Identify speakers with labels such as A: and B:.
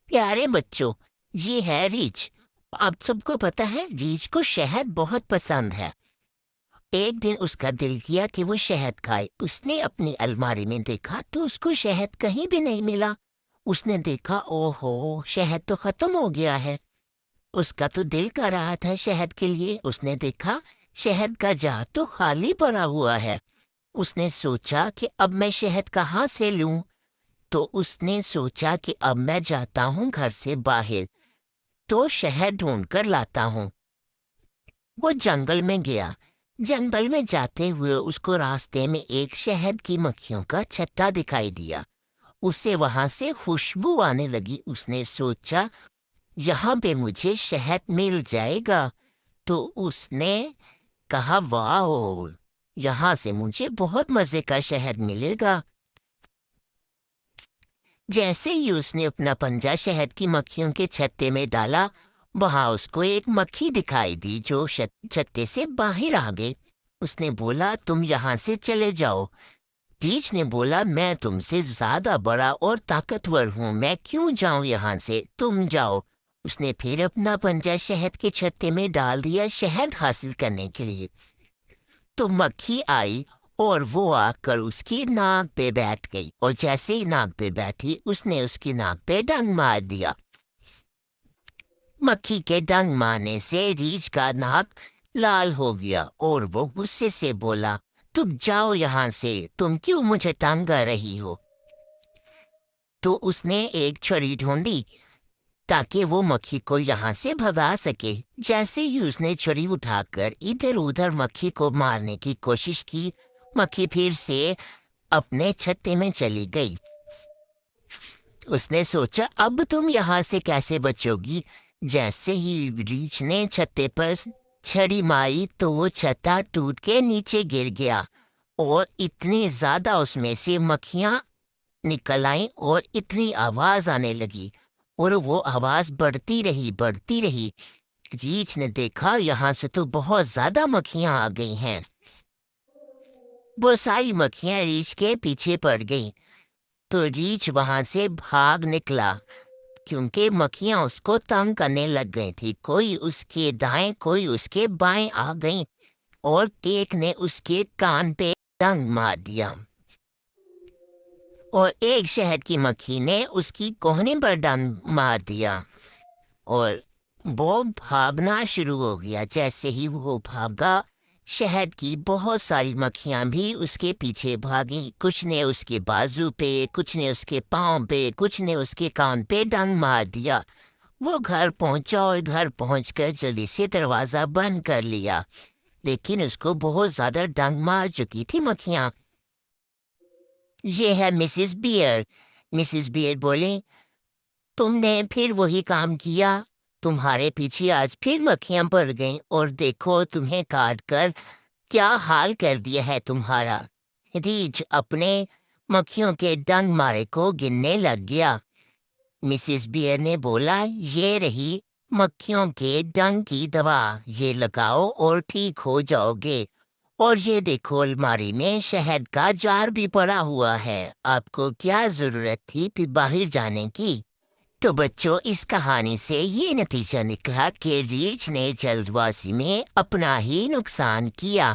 A: پیارے بچوں، یہ ہے ریچھ۔ آپ سب کو پتا ہے ریچھ کو شہد بہت پسند ہے۔ ایک دن اس کا دل کیا کہ وہ شہد کھائے۔ اس نے اپنی الماری میں دیکھا تو اس کو شہد کہیں بھی نہیں ملا۔ اس نے دیکھا، او ہو، شہد تو ختم ہو گیا ہے۔ اس کا تو دل کر رہا تھا شہد کے لیے۔ اس نے دیکھا شہد کا جار تو خالی پڑا ہوا ہے۔ اس نے سوچا کہ اب میں شہد کہاں سے لوں؟ تو اس نے سوچا کہ اب میں جاتا ہوں گھر سے باہر تو شہد ڈھونڈ کر لاتا ہوں۔ وہ جنگل میں گیا۔ جنگل میں جاتے ہوئے اس کو راستے میں ایک شہد کی مکھیوں کا چھتا دکھائی دیا۔ اسے وہاں سے خوشبو آنے لگی۔ اس نے سوچا یہاں پہ مجھے شہد مل جائے گا۔ تو اس نے کہا واہ، یہاں سے مجھے بہت مزے کا شہد ملے گا۔ جیسے ہی اس نے اپنا پنجہ شہد کی مکھیوں کے چھتے میں ڈالا، وہاں اس کو ایک مکھی دکھائی دی جو چھتے سے باہر آ گئی۔ اس نے بولا تم یہاں سے چلے جاؤ۔ ریچھ نے بولا میں تم سے زیادہ بڑا اور طاقتور ہوں، میں کیوں جاؤں یہاں سے، تم جاؤ۔ اس نے پھر اپنا پنجہ شہد کے چھتے میں ڈال دیا شہد حاصل کرنے کے لیے۔ تو مکھی آئی اور وہ آ کر اس کی ناک پہ بیٹھ گئی، اور جیسے ہی ناک پہ بیٹھی اس نے اس کی ناک پہ ڈنگ مار دیا۔ مکھی کے ڈنگ مارنے سے ریچھ کا ناک لال ہو گیا اور وہ غصے سے بولا تم جاؤ یہاں سے، تم کیوں مجھے تنگ کر رہی ہو؟ تو اس نے ایک چھری ڈھونڈی تاکہ وہ مکھی کو یہاں سے بھگا سکے۔ جیسے ہی اس نے چھری اٹھا کر ادھر ادھر مکھی کو مارنے کی کوشش کی، مکھی پھر سے اپنے چھتے میں چلی گئی۔ اس نے سوچا اب تم یہاں سے کیسے بچو گی؟ جیسے ہی ریچھ نے چھتے پر چھڑی ماری تو وہ چھتا ٹوٹ کے نیچے گر گیا، اور اتنی زیادہ اس میں سے مکھیاں نکل آئیں اور اتنی آواز آنے لگی، اور وہ آواز بڑھتی رہی۔ ریچھ نے دیکھا یہاں سے تو بہت زیادہ مکھیاں آ گئی ہیں۔ وہ ساری مکھیاں ریچھ کے پیچھے پڑ گئیں۔ تو ریچھ وہاں سے بھاگ نکلا کیونکہ مکھیاں اس کو تنگ کرنے لگ گئی تھی۔ کوئی اس کے دائیں کوئی اس کے بائیں آ گئیں، اور ایک نے اس کے کان پہ ڈنگ مار دیا، اور ایک شہد کی مکھی نے اس کی کوہنی پر ڈنگ مار دیا، اور وہ بھاگنا شروع ہو گیا۔ جیسے ہی وہ بھاگا، شہد کی بہت ساری مکھیاں بھی اس کے پیچھے بھاگیں۔ کچھ نے اس کے بازو پہ، کچھ نے اس کے پاؤں پہ، کچھ نے اس کے کان پہ ڈنگ مار دیا۔ وہ گھر پہنچا اور گھر پہنچ کر جلدی سے دروازہ بند کر لیا، لیکن اس کو بہت زیادہ ڈنگ مار چکی تھی مکھیاں۔ یہ ہے مسز بیئر۔ مسز بیئر بولیں تم نے پھر وہی کام کیا، تمہارے پیچھے آج پھر مکھیاں پڑ گئیں، اور دیکھو تمہیں کاٹ کر کیا حال کر دیا ہے تمہارا۔ ریچھ اپنے مکھیوں کے ڈنگ مارے کو گننے لگ گیا۔ مسز بیئر نے بولا یہ رہی مکھیوں کے ڈنگ کی دوا، یہ لگاؤ اور ٹھیک ہو جاؤ گے۔ اور یہ دیکھو الماری میں شہد کا جار بھی پڑا ہوا ہے، آپ کو کیا ضرورت تھی پھر باہر جانے کی؟ تو بچوں اس کہانی سے یہ نتیجہ نکلا کہ ریچھ نے جلد بازی میں اپنا ہی نقصان کیا۔